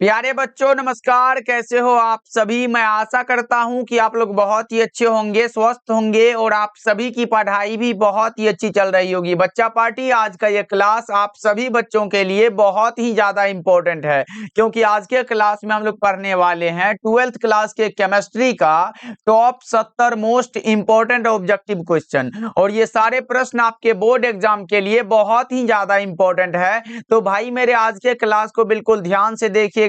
प्यारे बच्चों नमस्कार, कैसे हो आप सभी। मैं आशा करता हूं कि आप लोग बहुत ही अच्छे होंगे, स्वस्थ होंगे और आप सभी की पढ़ाई भी बहुत ही अच्छी चल रही होगी। बच्चा पार्टी आज का ये क्लास आप सभी बच्चों के लिए बहुत ही ज्यादा इम्पोर्टेंट है, क्योंकि आज के क्लास में हम लोग पढ़ने वाले हैं 12th क्लास के केमिस्ट्री का top 70 most important objective question. और ये सारे प्रश्न आपके बोर्ड एग्जाम के लिए बहुत ही ज्यादा इम्पोर्टेंट है। तो भाई मेरे आज के क्लास को बिल्कुल ध्यान से देखिएगा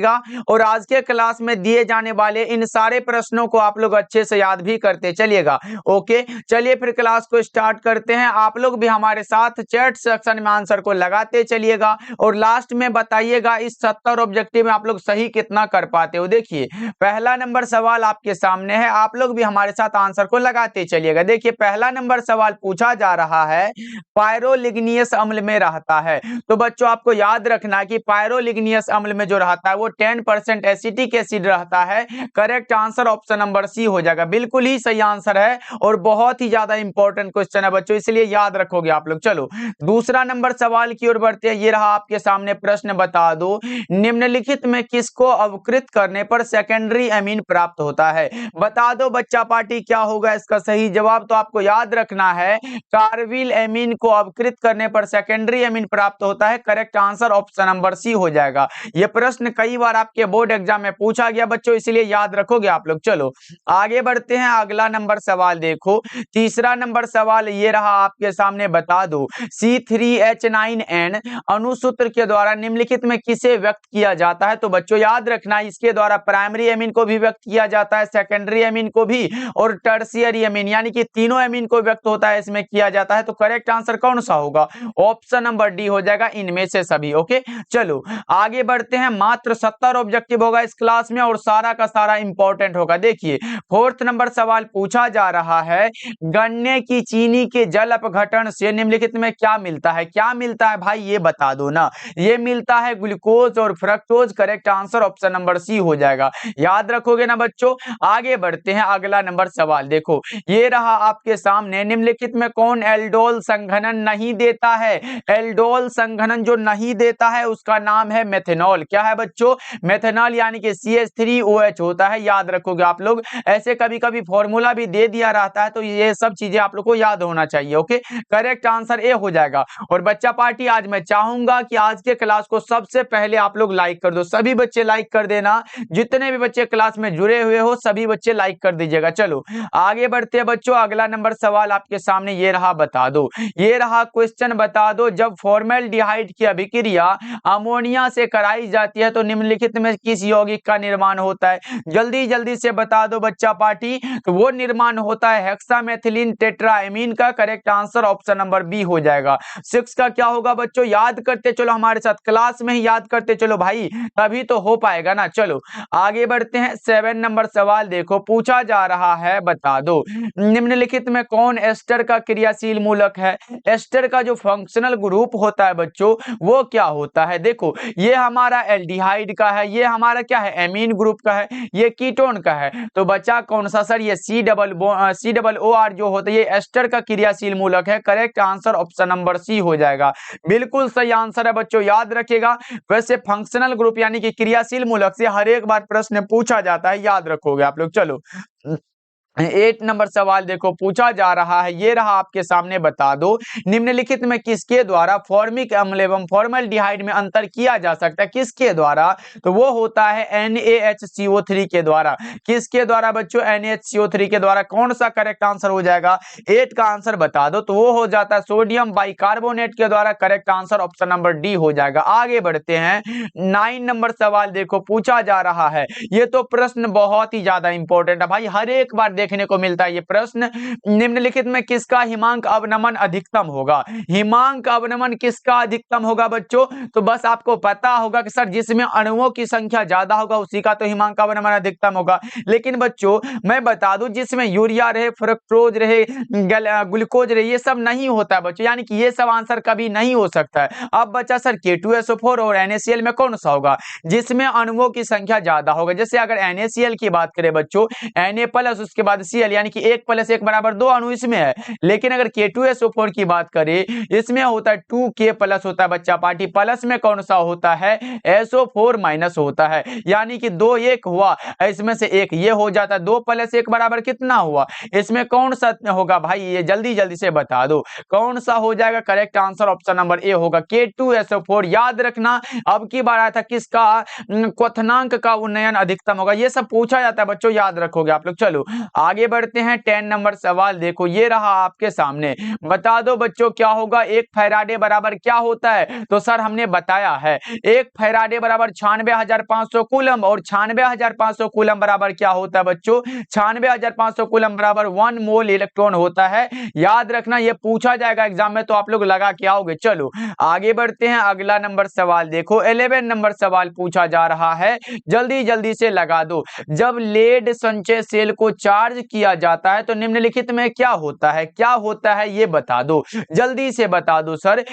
और आज के क्लास में दिए जाने वाले इन सारे प्रश्नों को आप लोग अच्छे से याद भी करते चलिएगा। ओके, चलिए फिर क्लास को स्टार्ट करते हैं। आप लोग भी हमारे साथ चैट सेक्शन में आंसर को लगाते चलिएगा और लास्ट में बताइएगा इस 70 ऑब्जेक्टिव में आप लोग सही कितना कर पाते हो। देखिए पहला नंबर सवाल आपके सामने है, आप लोग भी हमारे साथ आंसर को लगाते चलिएगा। देखिए पहला नंबर सवाल पूछा जा रहा है, पायरोलिग्नियस अम्ल में रहता है। तो बच्चों आपको याद रखना है कि पायरोलिग्नियस अम्ल में जो रहता है वो 10% एसिटिक एसिड रहता है। Correct answer option number C हो जाएगा, बिल्कुल ही सही आंसर है और बहुत ही ज्यादा इंपॉर्टेंट क्वेश्चन है बच्चों, इसलिए याद रखोगे आप लोग। चलो दूसरा नंबर सवाल की ओर बढ़ते हैं। ये रहा आपके सामने प्रश्न, बता दो निम्नलिखित में किसको अवकृत करने पर सेकेंडरी एमीन प्राप्त होता है। बता दो बच्चा पार्टी क्या होगा इसका सही जवाब। तो आपको याद रखना है कार्बिल एमीन को अवकृत करने पर सेकेंडरी एमीन प्राप्त होता है। Correct answer option number C हो जाएगा। यह प्रश्न कई बार आपके बोर्ड एग्जाम में पूछा गया बच्चों, इसलिए याद रखोगे आप लोग। चलो आगे बढ़ते हैं, अगला नंबर सवाल देखो। तीसरा नंबर सवाल ये रहा आपके सामने, बता दो C3H9N अणुसूत्र के द्वारा निम्नलिखित में किसे व्यक्त किया जाता है। तो बच्चों याद रखना इसके द्वारा प्राइमरी एमीन को भी व्यक्त किया जाता है, सेकेंडरी एमीन को भी और टर्शियरी एमीन यानी कि तीनों एमीन को व्यक्त होता है इसमें किया जाता है। तो करेक्ट आंसर कौन सा होगा, ऑप्शन नंबर डी हो जाएगा, इनमें से सभी। ओके चलो आगे बढ़ते हैं। मात्र 70 ऑब्जेक्टिव होगा इस क्लास में और सारा का सारा इंपॉर्टेंट होगा। देखिए फोर्थ नंबर सवाल पूछा जा रहा है, गन्ने की चीनी के जल अपघटन से निम्नलिखित में क्या मिलता है। क्या मिलता है भाई ये बता दो ना। ये मिलता है ग्लूकोज और fructose. Correct answer option number C हो जाएगा, याद रखोगे ना बच्चों। आगे बढ़ते हैं, अगला नंबर सवाल देखो। ये रहा आपके सामने, निम्नलिखित में कौन एल्डोल संघनन नहीं देता है। एल्डोल संघनन जो नहीं देता है उसका नाम है मेथनॉल। क्या है बच्चों, मेथनॉल यानी कि CH3OH होता है, याद रखोगे आप लोग। ऐसे कभी कभी फॉर्मूला भी दे दिया रहता है, तो ये सब चीजें आप लोग को याद होना चाहिए। ओके करेक्ट आंसर ए हो जाएगा। और बच्चा पार्टी आज मैं चाहूंगा कि आज के क्लास को सबसे पहले आप लोग लाइक कर दो, सभी बच्चे लाइक कर देना। जितने भी बच्चे क्लास में जुड़े हुए हो सभी बच्चे लाइक कर दीजिएगा। चलो आगे बढ़ते हैं बच्चों, अगला नंबर सवाल आपके सामने ये रहा, बता दो। ये रहा क्वेश्चन, बता दो जब फॉर्मेल्डिहाइड की अभिक्रिया अमोनिया से कराई जाती है तो निम्नलिखित में किस यौगिक का निर्माण होता है। जल्दी जल्दी से बता दो बच्चा पार्टी। तो वो निर्माण होता है हेक्सामेथिलीन टेट्राएमीन का। Correct answer option number B हो जाएगा। 6 का क्या होगा बच्चों, याद करते चलो हमारे साथ, क्लास में ही याद करते चलो भाई, तभी तो हो पाएगा ना। चलो आगे बढ़ते हैं, 7 नंबर सवाल देखो। पूछा जा रहा है, बता दो निम्नलिखित में कौन एस्टर का क्रियाशील मूलक है। एस्टर का जो फंक्शनल ग्रुप होता है बच्चों वो क्या होता है। देखो ये हमारा एल्डिहाइड का है, ये हमारा क्या है एमीन ग्रुप का है, ये कीटोन का है। तो बचा कौन सा सर, ये COOR जो होता है ये एस्टर का क्रियाशील मूलक है। Correct answer option number C हो जाएगा, बिल्कुल सही आंसर है बच्चों, याद रखिएगा। वैसे फंक्शनल ग्रुप यानी कि क्रियाशील मूलक से हर एक बार प्रश्न पूछा जाता है, याद रखोगे आप लोग। चलो 8 नंबर सवाल देखो, पूछा जा रहा है, ये रहा आपके सामने, बता दो निम्नलिखित में किसके द्वारा फॉर्मिक अम्ल एवं फॉर्मल्डिहाइड में अंतर किया जा सकता है। किसके द्वारा, तो वो होता है NaHCO3 के द्वारा। किसके द्वारा बच्चों, NaHCO3 के द्वारा। कौन सा करेक्ट आंसर हो जाएगा, 8 का आंसर बता दो। तो वो हो जाता है सोडियम बाइकार्बोनेट के द्वारा। Correct answer option number D हो जाएगा। आगे बढ़ते हैं, 9 नंबर सवाल देखो, पूछा जा रहा है, ये तो प्रश्न बहुत ही ज्यादा इंपॉर्टेंट है भाई, हर एक बार देखने को मिलता है ये प्रश्न। निम्नलिखित में किसका हिमांक अवनमन अधिकतम होगा। हिमांक अवनमन किसका अधिकतम होगा बच्चों, तो बस आपको पता होगा कि सर जिसमें अणुओं की संख्या ज्यादा होगा उसी का तो हिमांक अवनमन अधिकतम होगा। लेकिन बच्चों मैं बता दूं जिसमें यूरिया रहे, फ्रक्टोज रहे, ग्लूकोज रहे, ये सब नहीं होता है बच्चों, यानी कि ये सब आंसर कभी नहीं हो सकता है। अब बच्चा सर K2SO4 और NaCl में कौन सा होगा, जिसमें अणुओं की संख्या ज्यादा होगा। जैसे अगर NaCl की बात करें बच्चों, Na+ उसके बाद Cl यानी कि 1 + 1 बराबर 2 अणु इसमें है। लेकिन अगर K2SO4 की बात करें, इसमें होता है 2K+ होता है बच्चा पार्टी। प्लस में कौन सा होता है? SO4- होता है, यानी कि 2 1 हुआ, इसमें से 1 ये हो जाता है। 2 + 1 बराबर कितना हुआ? इसमें कौन सा होगा भाई? ये जल्दी जल्दी से बता दो कौन सा हो जाएगा। Correct answer option number A होगा, K2SO4। याद रखना, अब की बार आया था किसका? क्वथनांक का उन्नयन अधिकतम होगा। ये सब पूछा जाता है बच्चों, याद रखोगे आप लोग। चलो आगे बढ़ते हैं। 10 नंबर सवाल देखो, ये रहा आपके सामने। बता दो बच्चों क्या होगा? 1 फैराडे बराबर क्या होता है? तो सर हमने बताया है 1 फैराडे बराबर 96,500 कूलम, और 96,500 कूलम बराबर क्या होता है बच्चों? 96,500 कूलम बराबर 1 मोल इलेक्ट्रॉन होता है। याद रखना, ये पूछा जाएगा एग्जाम में, तो आप लोग लगा के आओगे। चलो आगे बढ़ते हैं। अगला नंबर सवाल देखो, 11 नंबर सवाल पूछा जा रहा है, जल्दी जल्दी से लगा दो। जब लेड संचय सेल को चार्ज किया जाता है तो निम्नलिखित में क्या होता है? क्या होता है ये बता दो, जल्दी से बता दो सर।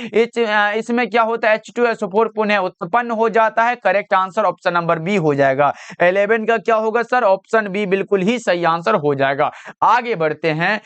इसमें क्या होता है? H2SO4 पुनः उत्पन्न हो जाता है। Correct answer option number B हो जाएगा। 11 का क्या होगा सर? ऑप्शन बी बिल्कुल ही सही आंसर हो जाएगा। आगे बढ़ते हैं।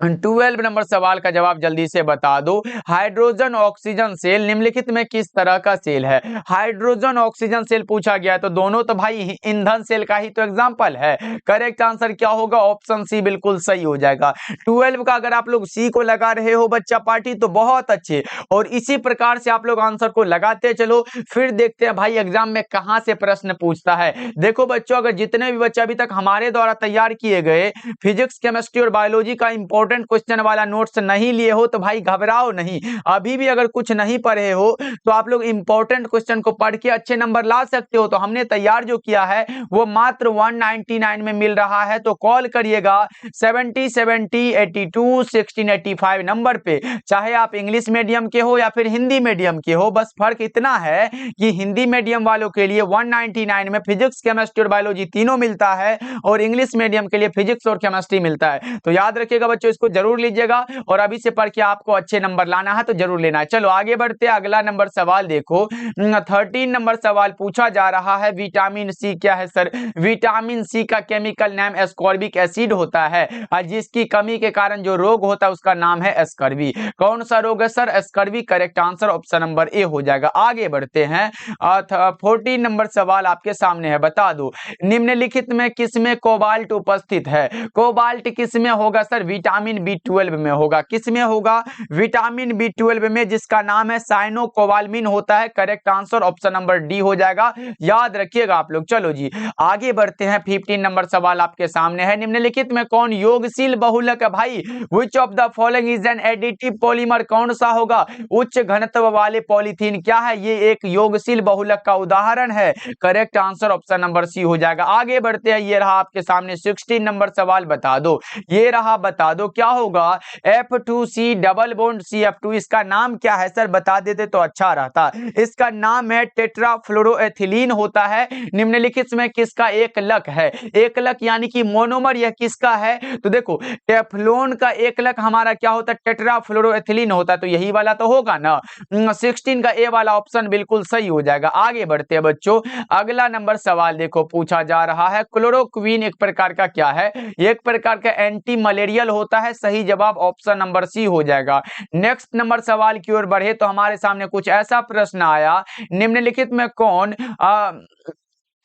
12 नंबर सवाल का जवाब जल्दी से बता दो। हाइड्रोजन ऑक्सीजन सेल निम्नलिखित में किस तरह का सेल है? हाइड्रोजन ऑक्सीजन सेल पूछा गया है, तो दोनों तो भाई ईंधन सेल का ही तो एग्जांपल है। करेक्ट आंसर क्या होगा? ऑप्शन सी बिल्कुल सही हो जाएगा। 12 का अगर आप लोग सी को लगा रहे हो बच्चा पार्टी, तो बहुत अच्छे, और इसी प्रकार से आप लोग आंसर को लगाते चलो। फिर देखते हैं भाई एग्जाम में कहां से प्रश्न पूछता है। देखो बच्चों, अगर जितने भी बच्चे अभी तक हमारे द्वारा तैयार किए गए फिजिक्स, केमिस्ट्री और बायोलॉजी का इंपॉर्टेंट क्वेश्चन वाला नोट्स नहीं लिए हो, तो भाई घबराओ नहीं। अभी भी अगर कुछ नहीं पढ़े हो, तो आप लोग इंपॉर्टेंट क्वेश्चन को पढ़ के अच्छे नंबर ला सकते हो। तो हमने तैयार जो किया है वो मात्र 199 में मिल रहा है। तो कॉल करिएगा 70 70 82 16 85 नंबर पे, चाहे आप इंग्लिश मीडियम के हो या फिर हिंदी मीडियम के हो। बस फर्क इतना है कि हिंदी मीडियम वालों के लिए 199 में फिजिक्स, केमिस्ट्री और बायोलॉजी तीनों मिलता है, और इंग्लिश मीडियम के लिए फिजिक्स और केमिस्ट्री मिलता है। तो याद रखिएगा बच्चों, इसको जरूर लीजिएगा, और अभी से पढ़ के आपको अच्छे नंबर लाना है तो जरूर लेना है। चलो आगे बढ़ते हैं। अगला नंबर सवाल देखो, 13 नंबर सवाल पूछा जा रहा है। विटामिन सी क्या है सर? विटामिन सी का केमिकल नाम एस्कॉर्बिक एसिड होता है, जिसकी कमी के कारण जो रोग होता है उसका नाम है एस्कर्वी। कौन सा रोग है sir? एस्कर्वी। Correct answer option number A हो जाएगा। आगे बढ़ते हैं। 14 नंबर सवाल आपके सामने है, बता दो निम्नलिखित में किसमें कोबाल्ट उपस्थित है? कोबाल्ट किसमें होगा सर? विटामिन B12 में होगा। किसमें होगा? विटामिन B12 में, जिसका नाम है साइनोकोबाल्मिन होता है। Correct answer option number D हो जाएगा। याद रखिएगा आप लोग। चलो जी आगे बढ़ते हैं। 15 नंबर सवाल आपके सामने है, निम्नलिखित में कौन योगशील बहुलक है? भाई which of the following is an additive polymer? कौन सा होगा? उच्च घनत्व वाले पॉलीथीन क्या है? ये एक योगशील बहुलक का उदाहरण है। Correct answer option number C हो जाएगा। आगे बढ़ते हैं। ये रहा आपके सामने 16 नंबर सवाल, बता दो। ये रहा, बता दो क्या होगा? F2C डबल बॉन्ड CF2, इसका नाम क्या है सर? बता देते तो अच्छा रहता। इसका नाम है टेट्राफ्लोरोएथिलीन होता है। निम्नलिखित में किसका एकलक है? एकलक यानी कि मोनोमर, यह किसका है? तो देखो टेफ्लॉन का एकलक हमारा क्या होता है? टेट्राफ्लोरोएथिलीन होता है, तो यही वाला तो होगा ना। 16 का ए वाला ऑप्शन बिल्कुल सही हो जाएगा। आगे बढ़ते हैं बच्चों। अगला नंबर सवाल देखो, पूछा जा रहा है क्लोरोक्वीन एक प्रकार का क्या है? एक प्रकार का एंटी मलेरियल होता है। सही जवाब ऑप्शन नंबर सी हो जाएगा। नेक्स्ट नंबर सवाल की ओर बढ़े तो हमारे सामने कुछ ऐसा प्रश्न आया, निम्नलिखित में कौन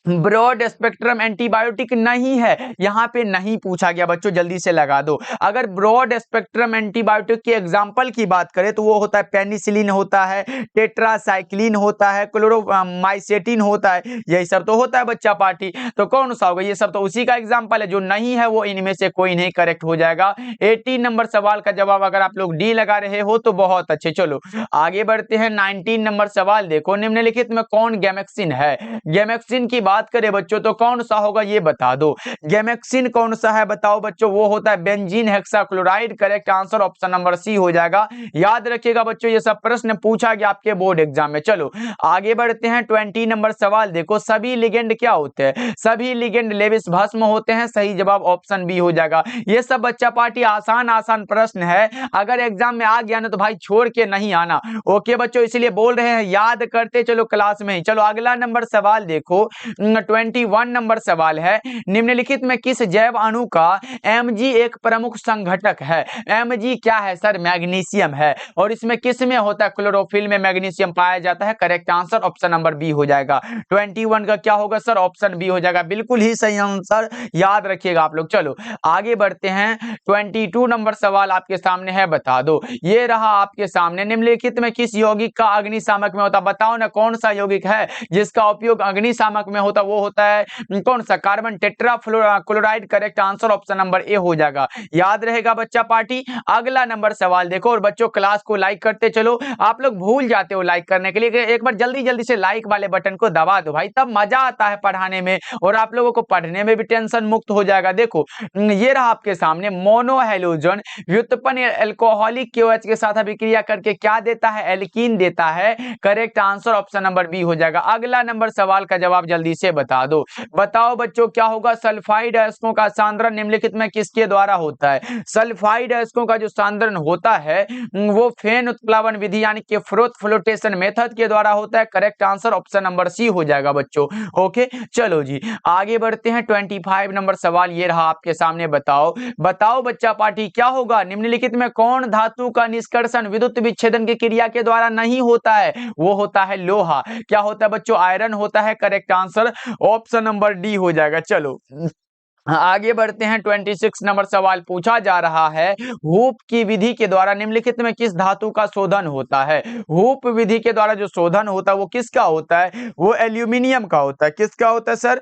ब्रॉड स्पेक्ट्रम एंटीबायोटिक नहीं है? यहां पे नहीं पूछा गया बच्चों, जल्दी से लगा दो। अगर ब्रॉड स्पेक्ट्रम एंटीबायोटिक के एग्जांपल की बात करें तो वो होता है पेनिसिलिन होता है, टेट्रासाइक्लिन होता है, क्लोरोमाइसेटिन होता है। यही सब तो होता है बच्चा पार्टी। तो कौन सा होगा? ये सब तो उसी का एग्जांपल है। जो नहीं है वो इनमें से कोई नहीं, करेक्ट हो जाएगा। 18 नंबर सवाल का जवाब अगर आप लोग डी लगा रहे हो तो बहुत अच्छे। चलो आगे बढ़ते हैं। 19 नंबर सवाल देखो, निम्नलिखित में कौन गैमेक्सिन है? गैमेक्सिन की बात करें बच्चों तो कौन सा होगा ये बता दो। गैमेक्सिन कौन सा है बताओ बच्चों? वो होता है benzene hexachloride. Correct answer option number C हो जाएगा। याद रखिएगा बच्चों, ये सब प्रश्न पूछा गया आपके बोर्ड एग्जाम में। चलो आगे बढ़ते हैं। 20 नंबर सवाल देखो, सभी लिगेंड क्या होते हैं? सभी लिगेंड लेविस भस्म होते हैं। सही जवाब ऑप्शन बी हो जाएगा। ये सब बच्चा पार्टी आसान आसान प्रश्न है, अगर एग्जाम में आ गया ना तो भाई छोड़ के नहीं आना। ओके बच्चों, इसलिए बोल रहे हैं याद करते चलो क्लास में ही। चलो अगला नंबर सवाल देखो, 21 नंबर सवाल है, निम्नलिखित में किस जैव अणु का Mg एक प्रमुख संघटक है? Mg क्या है सर? मैग्नीशियम है। और इसमें किस में होता है? क्लोरोफिल में मैग्नीशियम पाया जाता है। Correct answer option number B हो जाएगा। 21 का क्या होगा सर? ऑप्शन बी हो जाएगा। बिल्कुल ही सही आंसर, याद रखिएगा आप लोग। चलो आगे बढ़ते हैं। 22 नंबर सवाल आपके सामने है, बता दो। ये रहा आपके सामने, निम्नलिखित में किस यौगिक का अग्निशामक में होता? बताओ ना कौन सा यौगिक है जिसका उपयोग अग्निशामक में होता? वो होता है कौन सा? Carbon tetrachloride. Correct answer option number A हो जाएगा। याद रहेगा बच्चा पार्टी। अगला नंबर सवाल देखो, और बच्चों क्लास को लाइक करते चलो। आप लोग भूल जाते हो लाइक करने के लिए, एक बार जल्दी जल्दी से लाइक वाले बटन को दबा दो भाई, तब मजा आता है पढ़ाने में और आप लोगों को पढ़ने में भी टेंशन मुक्त हो जाएगा। देखो ये रहा आपके सामने, मोनोहैलोजन व्युत्पन्न एल्कोहलिक KOH के साथ अभिक्रिया करके क्या देता है? एल्कीन देता है। Correct answer option number B हो जाएगा। अगला नंबर सवाल का जवाब जल्दी से बता दो। बताओ बच्चों क्या होगा? सल्फाइड अयस्कों का सांद्रण निम्नलिखित में किसके द्वारा होता है? सल्फाइड अयस्कों का जो सांद्रण होता है वो फेन उत्प्लावन विधि यानी कि फ्लोटेशन मेथड के द्वारा होता है। Correct answer option number C हो जाएगा बच्चों। ओके चलो जी आगे बढ़ते हैं। 25 नंबर सवाल ये रहा आपके सामने, बताओ बताओ बच्चा पार्टी क्या होगा? निम्नलिखित में कौन धातु का निष्कर्षण विद्युत विच्छेदन की क्रिया के द्वारा नहीं होता है? वो होता है लोहा। क्या होता है बच्चों? आयरन होता है। Correct answer option number D हो जाएगा। चलो आगे बढ़ते हैं। 26 नंबर सवाल पूछा जा रहा है, हूप की विधि के द्वारा निम्नलिखित में किस धातु का शोधन होता है? हूप विधि के द्वारा जो शोधन होता है वो किसका होता है? वो एल्यूमिनियम का होता है। किसका होता है सर?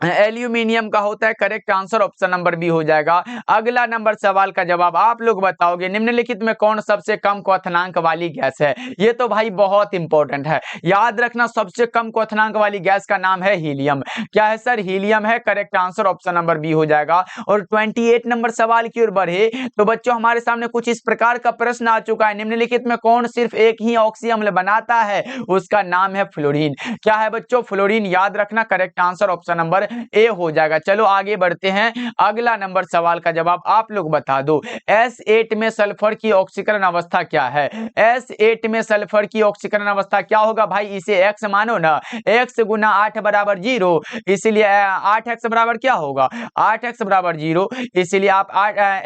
एल्यूमिनियम का होता है। Correct answer option number B हो जाएगा। अगला नंबर सवाल का जवाब आप लोग बताओगे, निम्नलिखित में कौन सबसे कम क्वथनांक वाली गैस है? ये तो भाई बहुत इंपॉर्टेंट है, याद रखना। सबसे कम क्वथनांक वाली गैस का नाम है हीलियम। क्या है सर? हीलियम है। Correct answer option number B हो जाएगा। और 28 नंबर सवाल की ओर बढ़े तो बच्चों हमारे सामने कुछ इस प्रकार का प्रश्न आ चुका है, निम्नलिखित में कौन सिर्फ एक ही ऑक्सी अम्ल बनाता है? उसका नाम है फ्लोरीन। क्या है बच्चों? फ्लोरीन। याद रखना। Correct answer option number A हो जाएगा। चलो आगे बढ़ते हैं। अगला नंबर सवाल का जवाब आप लोग बता दो। S8 में सल्फर की ऑक्सीकरण अवस्था क्या है? S8 में सल्फर की ऑक्सीकरण अवस्था क्या होगा भाई? इसे x मानो ना, x गुना 8 बराबर 0, इसीलिए 8x बराबर क्या होगा? 8x बराबर 0, इसीलिए आप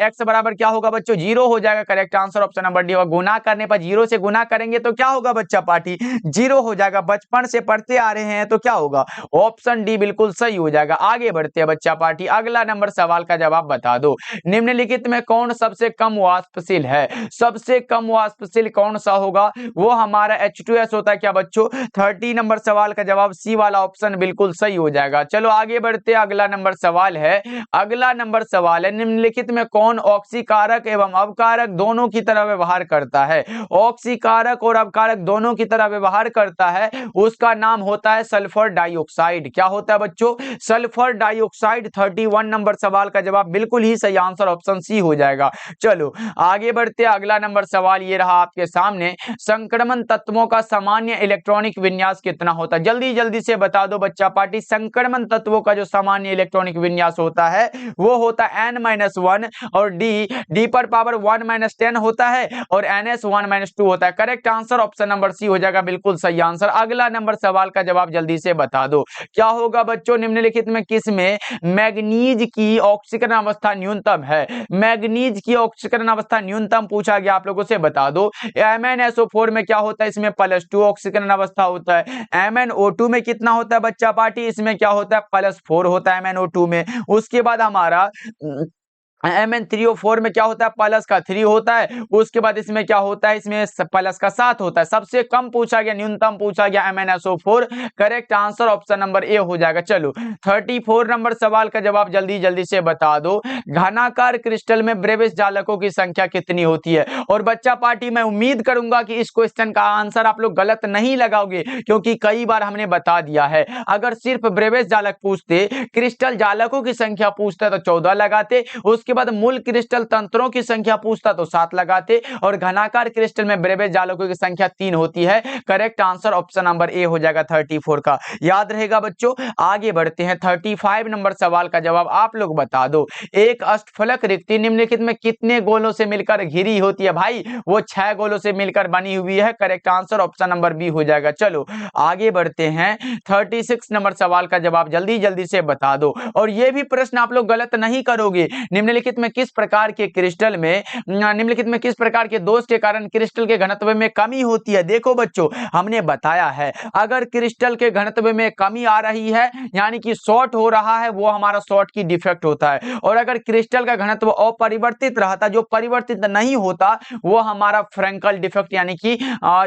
x बराबर क्या होगा बच्चों? 0 हो जाएगा। Correct answer option number D होगा। गुना करने पर 0 से गुना करेंगे तो क्या होगा बच्चा पार्टी? 0 हो जाएगा। बचपन से पढ़ते आ रहे हैं तो क्या होगा? ऑप्शन डी बिल्कुल सही हो जाएगा। आगे बढ़ते हैं बच्चा पार्टी। अगला नंबर सवाल का जवाब बता दो। निम्नलिखित में कौन सबसे कम वाष्पशील है? सबसे कम वाष्पशील कौन सा होगा? वो हमारा H2S होता है। क्या बच्चों? 30 नंबर सवाल का जवाब सी वाला ऑप्शन बिल्कुल सही हो जाएगा। चलो आगे बढ़ते हैं। अगला नंबर सवाल है, अगला नंबर सवाल है, निम्नलिखित में कौन ऑक्सीकारक एवं अवकारक दोनों की तरह व्यवहार करता है? ऑक्सीकारक और अवकारक दोनों की तरह व्यवहार करता है, उसका नाम होता है सल्फर डाइऑक्साइड। क्या होता है बच्चों? Sulphur dioxide. 31 नंबर सवाल का जवाब बिल्कुल ही सही आंसर ऑप्शन सी हो जाएगा। चलो आगे बढ़ते हैं। अगला नंबर सवाल ये रहा आपके सामने, संक्रमण तत्वों का सामान्य इलेक्ट्रॉनिक विन्यास कितना होता है? जल्दी जल्दी से बता दो बच्चा पार्टी। संक्रमण तत्वों का जो सामान्य इलेक्ट्रॉनिक विन्यास होता है वो होता है n-1 और d पर पावर 1-10 होता है और ns1-2 होता है। Correct answer option number C हो जाएगा। बिल्कुल सही आंसर। अगला नंबर सवाल का जवाब जल्दी से बता दो। क्या होगा बच्चों? निम्नलिखित में किसमें मैग्नीज की ऑक्सीकरण अवस्था न्यूनतम है? मैग्नीज की ऑक्सीकरण अवस्था न्यूनतम पूछा गया, आप लोगों से बता दो। MnSO4 में क्या होता है? इसमें +2 ऑक्सीकरण अवस्था होता है। MnO2 में कितना होता है बच्चा पार्टी? इसमें क्या होता है? +4 होता है MnO2 में। उसके बाद हमारा MnO4 में क्या होता है? +3 होता है। उसके बाद इसमें क्या होता है? इसमें +7 होता है। सबसे कम पूछा गया, न्यूनतम पूछा गया MnSO4। Correct answer option number A हो जाएगा। चलो 34 नंबर सवाल का जवाब जल्दी जल्दी से बता दो। घनाकार क्रिस्टल में ब्रेविस जालकों की संख्या कितनी होती है? और बच्चा पार्टी मैं उम्मीद करूंगा कि इस क्वेश्चन का आंसर आप लोग गलत नहीं लगाओगे, क्योंकि कई बार हमने बता दिया है। अगर सिर्फ ब्रेविस जालक पूछते, क्रिस्टल जालकों की संख्या पूछता तो 14 लगाते, उसके उसके बाद मूल क्रिस्टल तंत्रों की संख्या पूछता तो 7 लगाते, और घनाकार क्रिस्टल में ब्रेबेज जालकों की संख्या 3 होती है। Correct answer option number A हो जाएगा 34 का, याद रहेगा बच्चों। आगे बढ़ते हैं 35 नंबर सवाल का जवाब आप लोग बता दो। एक अष्टफलक रिक्ति निम्नलिखित में कितने गोलों से मिलकर घिरी होती है? भाई वो 6 गोलों से मिलकर बनी हुई है। Correct answer option number B हो जाएगा। चलो आगे बढ़ते हैं 36 नंबर सवाल का जवाब जल्दी जल्दी से बता दो, और ये भी प्रश्न आप लोग गलत नहीं करोगे। निम्नलिखित में किस प्रकार के क्रिस्टल में निम्नलिखित में किस प्रकार के दोष के कारण क्रिस्टल के घनत्व में कमी होती है? देखो बच्चों, हमने बताया है अगर क्रिस्टल के घनत्व में कमी आ रही है यानी कि शॉर्ट हो रहा है, वो हमारा शॉर्ट की डिफेक्ट होता है। और अगर क्रिस्टल का घनत्व अपरिवर्तित रहता, जो परिवर्तित नहीं होता, वो हमारा फ्रैंकल डिफेक्ट यानी कि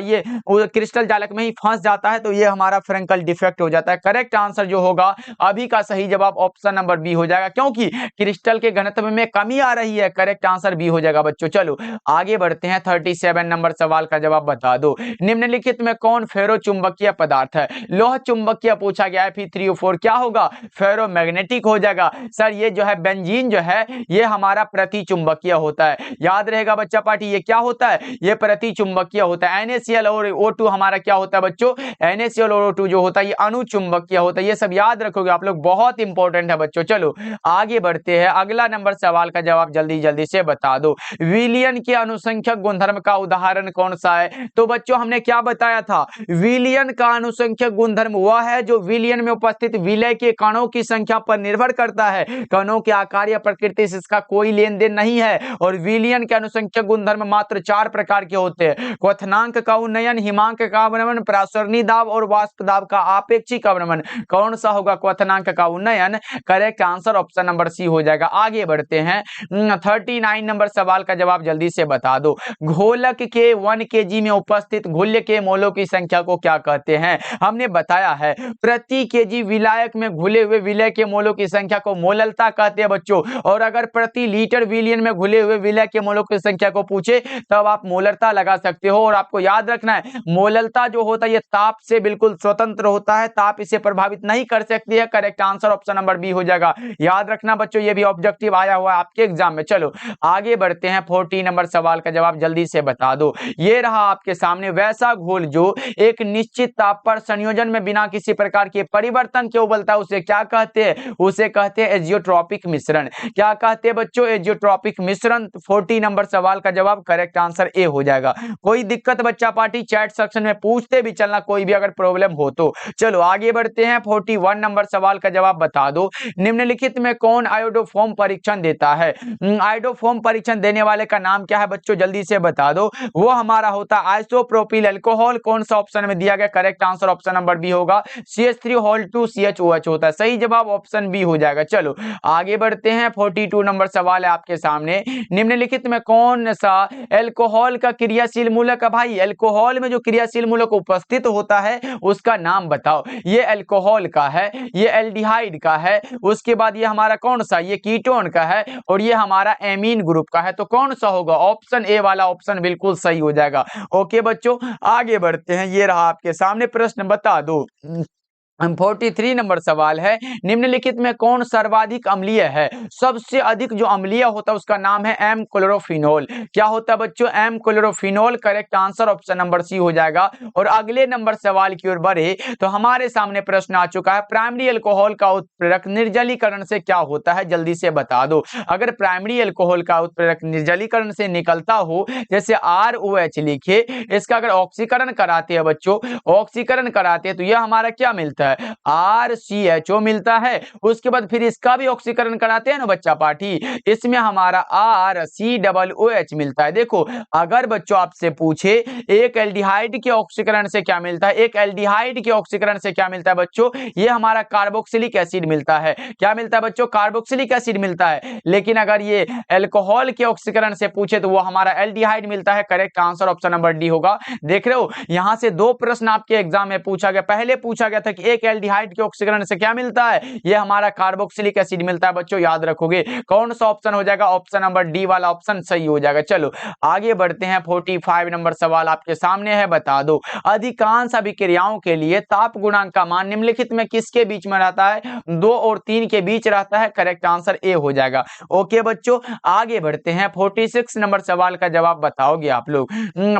ये क्रिस्टल जालक में ही फंस जाता है, तो ये हमारा फ्रैंकल डिफेक्ट हो जाता है। करेक्ट आंसर जो होगा अभी का सही जवाब ऑप्शन नंबर बी हो जाएगा, क्योंकि क्रिस्टल के घनत्व में कमी आ रही है। करेक्ट आंसर बी हो जाएगा बच्चों। चलो आगे बढ़ते हैं 37 नंबर सवाल का जवाब बता दो। निम्नलिखित में कौन फेरो चुंबकीय पदार्थ है? लोह चुंबकीय पूछा गया है, Fe3O4 क्या होगा? फेरोमैग्नेटिक हो जाएगा। सर ये जो है बेंजीन जो है ये हमारा प्रति चुंबकीय होता है, याद रहेगा बच्चा पार्टी, ये क्या होता है? ये प्रति चुंबकीय होता है। NaCl और O2 हमारा क्या होता है बच्चों? NaCl और O2 जो होता है ये अणुचुंबकीय होता है। ये सब याद रखोगे आप लोग, बहुत इंपॉर्टेंट है बच्चों। चलो आगे बढ़ते हैं, अगला नंबर सवाल का जवाब जल्दी जल्दी से बता दो। विलियन के अनुसंख्यक गुणधर्म का उदाहरण कौन सा है? तो बच्चों हमने क्या बताया था, विलियन का अनुसंख्यक गुणधर्म वह है जो विलियन में उपस्थित विलय के कणों की संख्या पर निर्भर करता है। कणों के आकार या प्रकृति से इसका कोई लेन देन नहीं है। और विलियन के अनुसंख्यक गुणधर्म मात्र 4 प्रकार के होते हैं: क्वथनांक का उन्नयन, हिमांक का अवनमन, प्रासरणी दाब और वाष्प दाब का आपेक्षिक अवनमन। कौन सा होगा क्वथनांक का उन्नयन? Correct answer option number C हो जाएगा। आगे बढ़ते हैं 39 नंबर सवाल का जवाब जल्दी से बता दो। घोलक के 1 kg में उपस्थित घुल्य के मोलों की संख्या को क्या कहते हैं? हमने बताया है प्रति केजी विलायक में घुले हुए विलय के मोलों की संख्या को मोललता कहते हैं बच्चों। और अगर प्रति लीटर विलियन में घुले हुए विलय के मोलों की संख्या को पूछे तब आप मोलरता लगा सकते हो। और आपको याद रखना है मोललता जो होता है ये ताप से बिल्कुल स्वतंत्र होता है, ताप इसे प्रभावित नहीं कर सकती है। Correct answer option number B हो जाएगा, याद रखना बच्चों, ये भी ऑब्जेक्टिव आया हुआ है आपके एग्जाम में। चलो आगे बढ़ते हैं 40 नंबर सवाल का जवाब जल्दी से बता दो। ये रहा आपके सामने वैसा घोल जो एक निश्चित ताप पर संयोजन में बिना किसी प्रकार के परिवर्तन के उबलता है, उसे क्या कहते हैं? उसे कहते हैं एजियोट्रॉपिक मिश्रण। क्या कहते हैं बच्चों? एजियोट्रॉपिक मिश्रण। 40 नंबर सवाल का जवाब करेक्ट आंसर ए हो जाएगा। कोई दिक्कत बच्चा पार्टी चैट सेक्शन में पूछते भी चलना, कोई भी अगर प्रॉब्लम हो तो। चलो आगे बढ़ते हैं 41 नंबर सवाल का जवाब बता दो। निम्नलिखित में कौन आयोडोफोम परीक्षण देता है? आयोडोफोम परीक्षण देने वाले का नाम क्या है बच्चों? जल्दी से बता दो। वो हमारा होता है आइसोप्रोपिल अल्कोहल। कौन सा ऑप्शन में दिया गया? Correct answer option number B होगा, CH3 होता है। सही जवाब ऑप्शन बी हो जाएगा। चलो आगे बढ़ते हैं 42 नंबर सवाल है आपके सामने। निम्नलिखित में कौन सा अल्कोहल का क्रियाशील मूलक है? भाई अल्कोहल में जो क्रियाशील मूलक उपस्थित होता है उसका नाम बताओ। ये अल्कोहल का है, ये एल्डिहाइड का है, उसके बाद ये हमारा कौन सा, ये कीटोन का है, और ये हमारा एमीन ग्रुप का है। तो कौन सा होगा? ऑप्शन ए वाला ऑप्शन बिल्कुल सही हो जाएगा। ओके बच्चों आगे बढ़ते हैं, ये रहा आपके सामने प्रश्न, बता दो। 43 नंबर सवाल है। निम्नलिखित में कौन सर्वाधिक अम्लीय है? सबसे अधिक जो अम्लीय होता है उसका नाम है एम क्लोरोफिनोल। क्या होता है बच्चों? M chlorophenol. Correct answer option number C हो जाएगा। और अगले नंबर सवाल की ओर बढ़े तो हमारे सामने प्रश्न आ चुका है, प्राइमरी अल्कोहल का उत्प्रेरक निर्जलीकरण से क्या होता है? जल्दी से बता दो। अगर प्राइमरी अल्कोहल का उत्प्रेरक निर्जलीकरण से निकलता हो, जैसे ROH लिखे, इसका अगर ऑक्सीकरण कराते हैं बच्चों, ऑक्सीकरण कराते हैं तो यह हमारा क्या मिलता है? RCHO मिलता है। उसके बाद फिर इसका भी ऑक्सीकरण कराते हैं ना बच्चा पाठी, इसमें हमारा RCOOH मिलता है। देखो अगर बच्चों आपसे पूछे एक एल्डिहाइड के ऑक्सीकरण से क्या मिलता है, एक एल्डिहाइड के ऑक्सीकरण से क्या मिलता है बच्चों? ये हमारा कार्बोक्सिलिक एसिड मिलता है। क्या मिलता है बच्चों? कार्बोक्सिलिक एसिड मिलता है। लेकिन अगर ये अल्कोहल के ऑक्सीकरण से पूछे तो वो हमारा एल्डिहाइड मिलता है। Correct answer option number D होगा। देख रहे हो यहां से 2 प्रश्न आपके एग्जाम में पूछा गया। पहले पूछा गया था कि एक एक एल्डिहाइड के ऑक्सीकरण से क्या मिलता है, ये हमारा कार्बोक्सिलिक एसिड मिलता है बच्चों, याद रखोगे। कौन सा ऑप्शन हो जाएगा, ऑप्शन नंबर डी वाला ऑप्शन सही हो जाएगा। चलो आगे बढ़ते हैं, 45 नंबर सवाल आपके सामने है, बता दो अधिकांश अभिक्रियाओं के लिए ताप गुणांक का मान निम्नलिखित में किसके बीच में रहता है, 2 और 3 के बीच रहता है। करेक्ट आंसर ए हो जाएगा। ओके बच्चों आगे बढ़ते हैं, 46 नंबर सवाल का जवाब बताओगे आप लोग।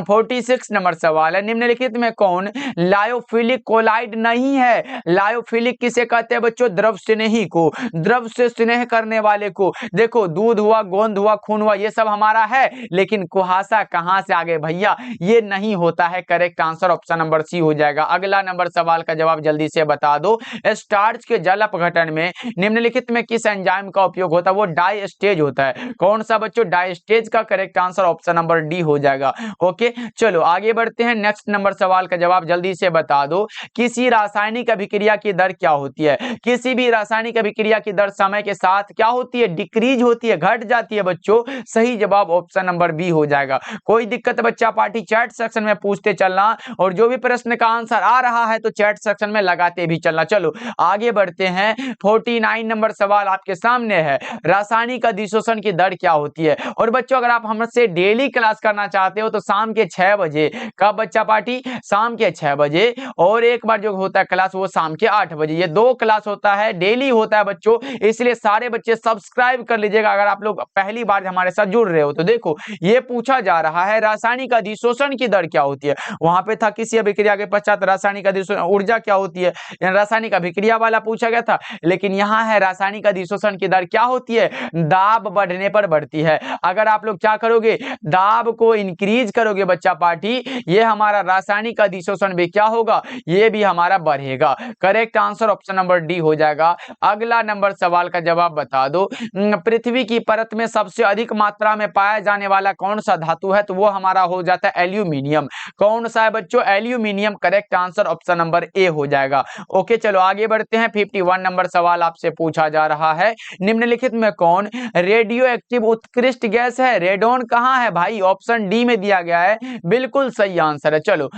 46 नंबर सवाल है, निम्नलिखित में कौन लायोफिलिक कोलाइड नहीं है। लायोफिलिक किसे कहते हैं बच्चों, द्रव स्नेही को, द्रव से स्नेह करने वाले को। देखो दूध हुआ, गोंद हुआ, खून हुआ, ये सब हमारा है, लेकिन कुहासा कहां से आ गए भैया, ये नहीं होता है। Correct answer option number C हो जाएगा। अगला नंबर सवाल का जवाब जल्दी से बता दो, स्टार्च के जल अपघटन में निम्नलिखित में किस एंजाइम का उपयोग होता है, वो डाइस्टेज होता है। कौन सा बच्चों, डाइस्टेज का correct answer option number D हो जाएगा। ओके चलो आगे बढ़ते हैं, नेक्स्ट नंबर सवाल का जवाब जल्दी से बता दो, किसी रासायनिक अभिक्रिया की दर क्या होती है। किसी भी रासायनिक अभिक्रिया की दर समय के साथ क्या होती है, डिक्रीज होती है, घट जाती है बच्चों। सही जवाब ऑप्शन नंबर बी हो जाएगा। कोई दिक्कत बच्चा पार्टी चैट सेक्शन में पूछते चलना, और जो भी प्रश्न का आंसर आ रहा है तो चैट सेक्शन में लगाते भी चलना। चलो आगे बढ़ते हैं, 49 नंबर सवाल आपके सामने है, रासायनिक अधिशोषण की दर क्या होती है। और बच्चों अगर आप हमसे डेली क्लास करना चाहते हो तो शाम के 6 बजे, कब बच्चा पार्टी, शाम के 6 बजे, और एक बार जो होता है क्लास वो शाम के 8 बजे, ये 2 क्लास होता है, डेली होता है बच्चों। इसलिए सारे बच्चे सब्सक्राइब कर लीजिएगा अगर आप लोग पहली बार हमारे साथ जुड़ रहे हो तो। देखो ये पूछा जा रहा है रासायनिक अधिशोषण की दर क्या होती है, वहां पे था किसी अभिक्रिया के पश्चात रासायनिक अधिशोषण ऊर्जा क्या होती है, रासायनिक अभिक्रिया वाला पूछा गया था, लेकिन यहाँ है रासायनिक अधिशोषण की दर क्या होती है, दाब बढ़ने पर बढ़ती है। अगर आप लोग क्या करोगे, दाब को इंक्रीज करोगे बच्चा पार्टी, ये हमारा रासायनिक अधिशोषण भी क्या होगा, ये भी हमारा बढ़ेगा। Correct answer option number D हो जाएगा। अगला नंबर सवाल का जवाब बता दो, पृथ्वी की परत में सबसे अधिक मात्रा में पाया जाने वाला कौन सा धातु है, तो वो हमारा हो जाता है एल्यूमिनियम। कौन सा है बच्चों, aluminium. Correct answer option number A हो जाएगा। ओके चलो आगे बढ़ते हैं, 51 नंबर सवाल आपसे पूछा जा रहा है, निम्नलिखित में कौन रेडियो एक्टिव उत्कृष्ट गैस है। रेडोन कहां है भाई, ऑप्शन डी में दिया गया है, बिल्कुल सही आंसर है। चलो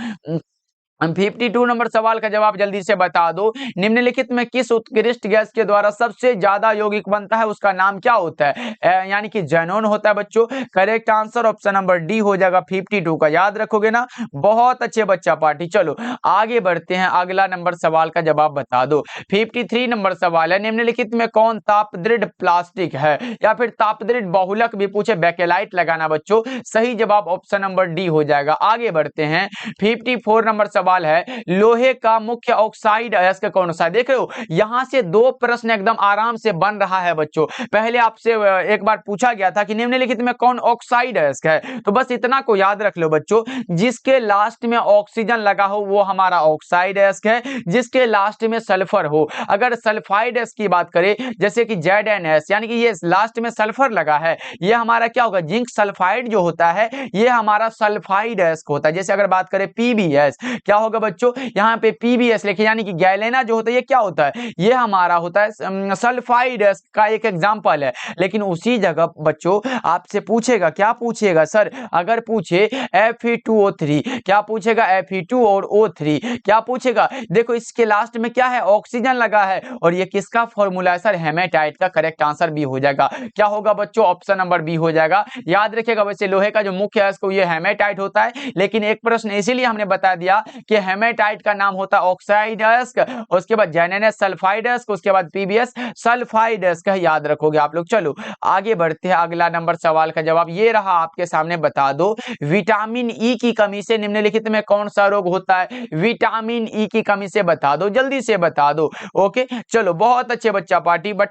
52 नंबर सवाल का जवाब जल्दी से बता दो, निम्नलिखित में किस उत्कृष्ट गैस के द्वारा सबसे ज्यादा यौगिक बनता है, उसका नाम क्या होता है, यानी कि ज़ेनॉन होता है बच्चों। Correct answer option number D हो जाएगा। 52 का याद रखोगे ना, बहुत अच्छे बच्चा पार्टी। चलो आगे बढ़ते हैं, अगला नंबर सवाल का जवाब बता दो, 53 नंबर सवाल है, निम्नलिखित में कौन तापदृढ़ प्लास्टिक है, या फिर तापदृढ़ बहुलक भी पूछे, बैकेलाइट लगाना बच्चों। सही जवाब ऑप्शन नंबर डी हो जाएगा। आगे बढ़ते हैं, 54 नंबर सवाल है, लोहे का मुख्य ऑक्साइड अयस्क कौन सा है। देख रहे हो यहां से 2 प्रश्न एकदम आराम से बन रहा है बच्चों। पहले आपसे एक बार पूछा गया था कि निम्नलिखित में कौन ऑक्साइड अयस्क है, तो बस इतना को याद रख लो बच्चों, जिसके लास्ट में ऑक्सीजन लगा हो वो हमारा ऑक्साइड अयस्क है, जिसके लास्ट में सल्फर हो। अगर सल्फाइड अयस्क की बात करें जैसे कि ZnS, यानी कि ये लास्ट में सल्फर लगा है, ये हमारा क्या होगा, जिंक सल्फाइड जो होता है ये हमारा सल्फाइड अयस्क होता है। जैसे अगर बात करें PbS, क्या होगा बच्चों, यहाँ पे PbS लिखे, यानी कि गैलेना जो होता है ये क्या होता है, ये हमारा होता है सल्फाइड का एक एग्जांपल है। लेकिन उसी जगह बच्चों आपसे पूछेगा, क्या पूछेगा सर, अगर पूछे Fe2O3, क्या पूछेगा, Fe2 और O3 क्या पूछेगा। देखो इसके लास्ट में क्या है, ऑक्सीजन लगा है, और ये किसका फॉर्मूला है सर, हेमेटाइट का। करेक्ट आंसर बी हो जाएगा। क्या होगा बच्चों, ऑप्शन नंबर बी हो जाएगा। याद रखिएगा वैसे लोहे का जो मुख्य अयस्क ये हेमेटाइट होता है, लेकिन एक प्रश्न इसीलिए हमने बता दिया कि हेमेटाइट का नाम होता है ऑक्साइड अयस्क, उसके बाद ZnS सल्फाइड अयस्क, उसके बाद PbS सल्फाइड अयस्क, याद रखोगे आप लोग। चलो आगे बढ़ते हैं, अगला नंबर सवाल का जवाब ये रहा आपके सामने, बता दो विटामिन ई की कमी से निम्नलिखित में कौन सा रोग होता है। विटामिन ई की कमी से बता दो, जल्दी से बता दो। ओके चलो बहुत अच्छे बच्चा पार्टी, बट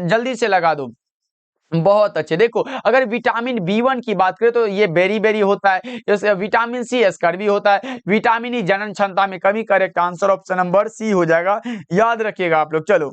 जल्दी से लगा दो, बहुत अच्छे। देखो अगर विटामिन B1 की बात करें तो ये बेरी बेरी होता है, जैसे विटामिन C स्कर्वी होता है, विटामिन ई जनन क्षमता में कमी। Correct answer option number C हो जाएगा, याद रखिएगा आप लोग। चलो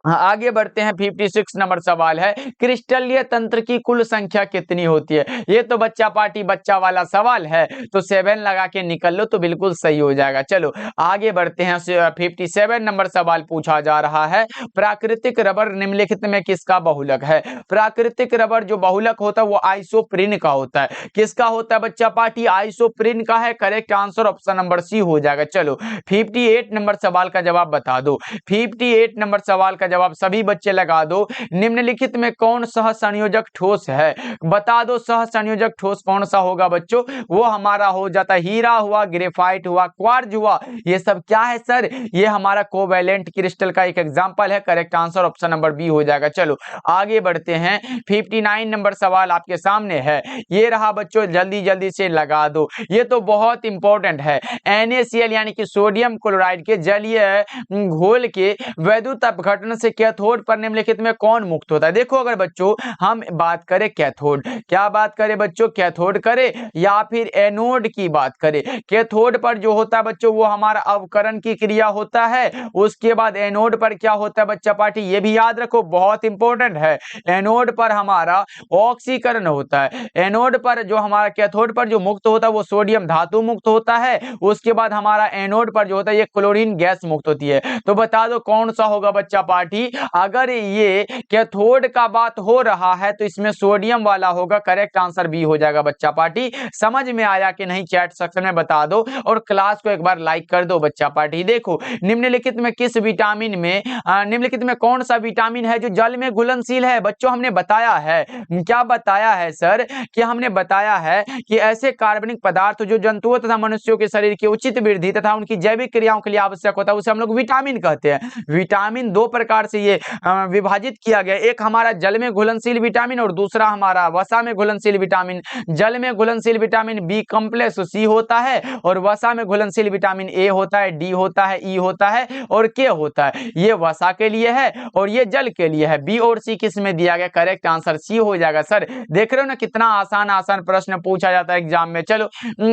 आगे बढ़ते हैं। 56 नंबर सवाल है, क्रिस्टलीय तंत्र की कुल संख्या कितनी होती है? ये तो बच्चा पार्टी बच्चा वाला सवाल है, तो 7 लगा के निकल लो तो बिल्कुल सही हो जाएगा। चलो आगे बढ़ते हैं। 57 नंबर सवाल पूछा जा रहा है, प्राकृतिक रबर निम्नलिखित में किसका बहुलक है? प्राकृतिक रबर जो बहुलक होता है वो आइसोप्रीन का होता है। किसका होता है बच्चा पार्टी? आइसोप्रीन का है। Correct answer option number C हो जाएगा। चलो 58 नंबर सवाल का जवाब बता दो। 58 नंबर सवाल का जवाब सभी बच्चे लगा दो। निम्नलिखित में कौन सहसंयोजक ठोस है? बता दो सहसंयोजक ठोस कौन सा होगा बच्चों? वो हमारा हो जाता है हीरा हुआ, ग्रेफाइट हुआ, क्वार्ज हुआ। ये सब क्या है सर? ये हमारा कोवैलेंट क्रिस्टल का एक एग्जांपल है। Correct answer option number B हो जाएगा। चलो आगे बढ़ते हैं। 59 नंबर सवाल आपके सामने है, ये रहा बच्चों, जल्दी जल्दी से लगा दो। ये तो बहुत इंपॉर्टेंट है। NaCl यानी कि सोडियम क्लोराइड के जलीय घोल के वैद्युत अपघटन से कैथोड पर निम्नलिखित में कौन मुक्त होता है? देखो अगर बच्चों हम बात करें कैथोड, क्या बात करें बच्चों? कैथोड करें या फिर एनोड की बात करें? कैथोड पर जो होता है बच्चों वो हमारा अवकरण की क्रिया होता है। उसके बाद एनोड पर क्या होता है बच्चा पार्टी? ये भी याद रखो, बहुत इंपॉर्टेंट है। एनोड पर हमारा ऑक्सीकरण होता है। एनोड पर जो हमारा कैथोड पर जो मुक्त होता है वो सोडियम धातु मुक्त होता है। उसके बाद हमारा एनोड पर जो होता है ये क्लोरीन गैस मुक्त होती है। तो बता दो कौन सा होगा बच्चा पार्टी? अगर ये कैथोड का बात हो रहा है तो इसमें सोडियम वाला होगा। करेक्ट आंसर बी हो जाएगा बच्चा पार्टी। समझ में आया कि नहीं? चैट सेक्शन में बता दो और क्लास को एक बार लाइक कर दो बच्चा पार्टी। देखो निम्नलिखित में किस विटामिन में निम्नलिखित में कौन सा विटामिन है जो जल में घुलनशील है? बच्चों हमने बताया है, क्या बताया है सर? कि हमने बताया है कि ऐसे कार्बनिक पदार्थ जो जंतुओं तथा मनुष्यों के शरीर की उचित वृद्धि तथा उनकी जैविक क्रियाओं के लिए आवश्यक होता है उसे हम लोग विटामिन कहते हैं। विटामिन दो प्रकार से ये विभाजित किया गया, एक हमारा जल में घुलनशील विटामिन और दूसरा हमारा वसा में घुलनशील विटामिन। जल में घुलनशील विटामिन बी कॉम्प्लेक्स सी होता है और वसा में घुलनशील विटामिन ए होता है, डी होता है, ई होता है और के होता है। ये वसा के लिए है और ये जल के लिए है। बी और सी किस में दिया गया? करेक्ट आंसर सी हो जाएगा। सर देख रहे हो ना कितना आसान आसान प्रश्न पूछा जाता है एग्जाम में। चलो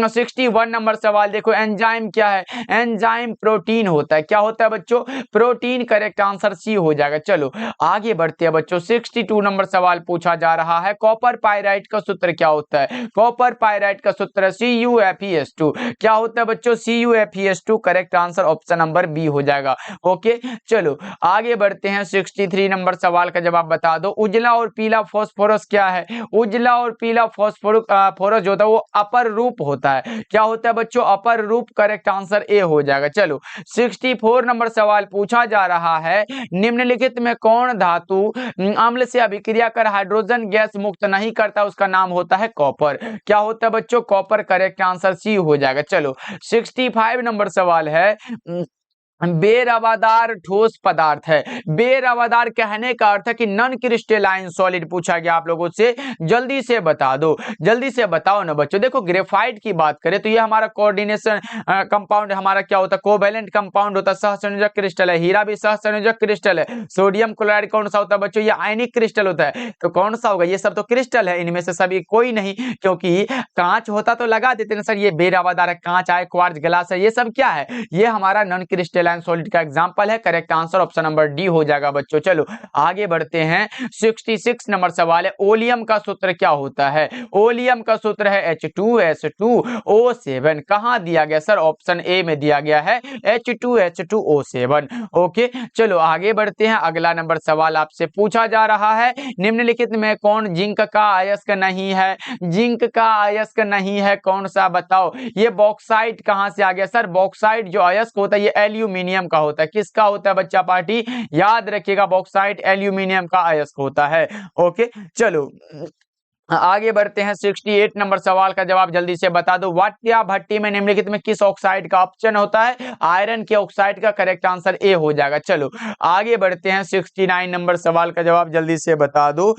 61 नंबर सवाल देखो, एंजाइम क्या है? एंजाइम प्रोटीन होता है। क्या होता है बच्चों? प्रोटीन। करेक्ट आंसर सी हो जाएगा। चलो आगे बढ़ते हैं बच्चों। 62 नंबर सवाल पूछा जा रहा है, कॉपर पाइराइट का सूत्र क्या होता है? कॉपर पाइराइट का सूत्र CuFeS2। क्या होता है बच्चों? CuFeS2। Correct answer option number B हो जाएगा। ओके चलो आगे बढ़ते हैं। 63 नंबर सवाल का जवाब बता दो, उजला और पीला फास्फोरस क्या है? उजला और पीला फास्फोरस जो होता है वो अपर रूप होता है। क्या होता है बच्चों? अपर रूप। करेक्ट आंसर ए हो जाएगा। चलो 64 नंबर सवाल पूछा जा रहा है, निम्नलिखित में कौन धातु अम्ल से अभिक्रिया कर हाइड्रोजन गैस मुक्त नहीं करता? उसका नाम होता है कॉपर। क्या होता है बच्चों? कॉपर। करेक्ट आंसर सी हो जाएगा। चलो 65 नंबर सवाल है, बेरवादार ठोस पदार्थ है। बेरवादार कहने का अर्थ है कि नॉन क्रिस्टलाइन सॉलिड पूछा गया आप लोगों से। जल्दी से बता दो, जल्दी से बताओ ना बच्चों। देखो ग्रेफाइट की बात करें तो ये हमारा कोऑर्डिनेशन कंपाउंड हमारा क्या होता है? कोवैलेंट कंपाउंड होता है, सहसंयोजक क्रिस्टल है। हीरा भी सहसंयोजक क्रिस्टल है। सोडियम क्लोराइड कौन सा होता है बच्चों? ये आयनिक क्रिस्टल होता है। तो कौन सा होगा? ये सब तो क्रिस्टल है, इनमें से सभी कोई नहीं, क्योंकि कांच होता तो लगा देते ना सर। ये बेरवादार है, कांच आए, क्वार्ट्ज, ग्लास है, ये सब क्या है? ये हमारा नॉन क्रिस्टलाइन सॉलिड का एग्जांपल है। Correct answer option number D हो जाएगा बच्चों। चलो आगे बढ़ते हैं। 66 नंबर सवाल है, ओलियम का सूत्र क्या होता है? ओलियम का सूत्र है H2S2O7। कहां दिया गया सर? ऑप्शन ए में दिया गया है H2H2O7। ओके चलो आगे बढ़ते हैं। अगला नंबर सवाल आपसे पूछा जा रहा है, निम्नलिखित में कौन जिंक का अयस्क नहीं है? जिंक का अयस्क नहीं है कौन सा? बताओ। ये बॉक्साइट कहां से आ गया सर? बॉक्साइट जो अयस्क होता है ये एल्यूमिनियम का होता है। किसका होता है बच्चा पार्टी? याद रखिएगा, बॉक्साइट एल्यूमिनियम का अयस्क होता है। ओके चलो आगे बढ़ते हैं। 68 नंबर सवाल का जवाब जल्दी से बता दो, वाटिया भट्टी में निम्नलिखित में किस ऑक्साइड का ऑप्शन होता है? आयरन के ऑक्साइड का। करेक्ट आंसर ए हो जाएगा। चलो आगे बढ़ते हैं। 69 नंबर सवाल का जवाब जल्दी से बता दो,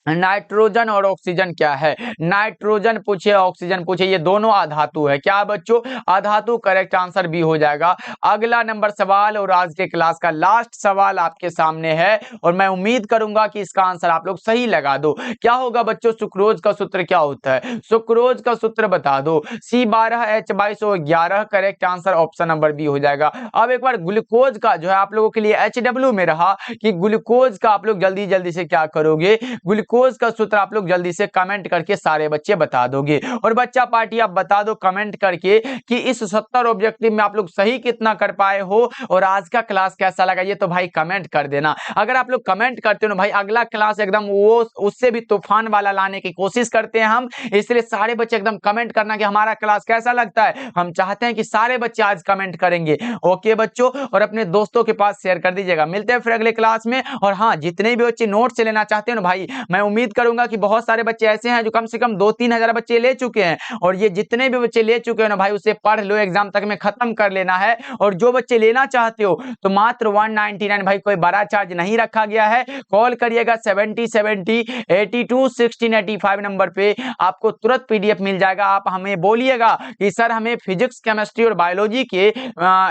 नाइट्रोजन और ऑक्सीजन क्या है? नाइट्रोजन पूछे, ऑक्सीजन पूछे, ये दोनों अधातु है। क्या बच्चों? अधातु। करेक्ट आंसर बी हो जाएगा। अगला नंबर सवाल और आज के क्लास का लास्ट सवाल आपके सामने है और मैं उम्मीद करूंगा कि इसका आंसर आप लोग सही लगा दो। क्या होगा बच्चों? सुक्रोज का सूत्र क्या होता है? सुक्रोज का सूत्र बता दो। C12H22O11। Correct answer option number B हो जाएगा। अब एक बार ग्लूकोज का जो है आप लोगों के लिए HW में रहा कि ग्लूकोज का आप लोग जल्दी जल्दी से क्या करोगे? ग्लूकोज का सूत्र आप लोग जल्दी से कमेंट करके सारे बच्चे बता दोगे। और बच्चा पार्टी आप बता दो कमेंट करके कि इस 70 ऑब्जेक्टिव में आप लोग सही कितना कर पाए हो और आज का क्लास कैसा लगा, ये तो भाई कमेंट कर देना। अगर आप लोग कमेंट करते हो ना भाई, अगला क्लास एकदम वो उससे भी तूफान वाला लाने की कोशिश करते हैं हम। इसलिए सारे बच्चे एकदम कमेंट करना कि हमारा क्लास कैसा लगता है। हम चाहते हैं कि सारे बच्चे आज कमेंट करेंगे। ओके बच्चों, और अपने दोस्तों के पास शेयर कर दीजिएगा। मिलते हैं फिर अगले क्लास में। और हाँ, जितने भी बच्चे नोट से लेना चाहते हैं ना भाई, मैं उम्मीद करूंगा कि बहुत सारे बच्चे ऐसे हैं जो कम से कम 2-3 हजार बच्चे ले चुके हैं। और ये जितने भी बच्चे ले चुके हैं ना भाई, उसे पढ़ लो, एग्जाम तक में खत्म कर लेना है। और जो बच्चे लेना चाहते हो तो मात्र 199 भाई, कोई बड़ा चार्ज नहीं रखा गया है। कॉल करिएगा 7070 82 16 85 नंबर पे, आपको तुरंत PDF मिल जाएगा। आप हमें बोलिएगा कि सर हमें फिजिक्स, केमिस्ट्री और बायोलॉजी के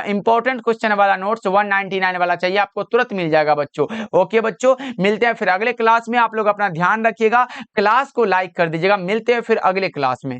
इंपॉर्टेंट क्वेश्चन वाला नोट्स 199 वाला चाहिए, आपको तुरंत मिल जाएगा बच्चों। ओके बच्चों, मिलते हैं फिर अगले क्लास में। आप लोग अपना ध्यान रखिएगा, क्लास को लाइक कर दीजिएगा। मिलते हैं फिर अगले क्लास में।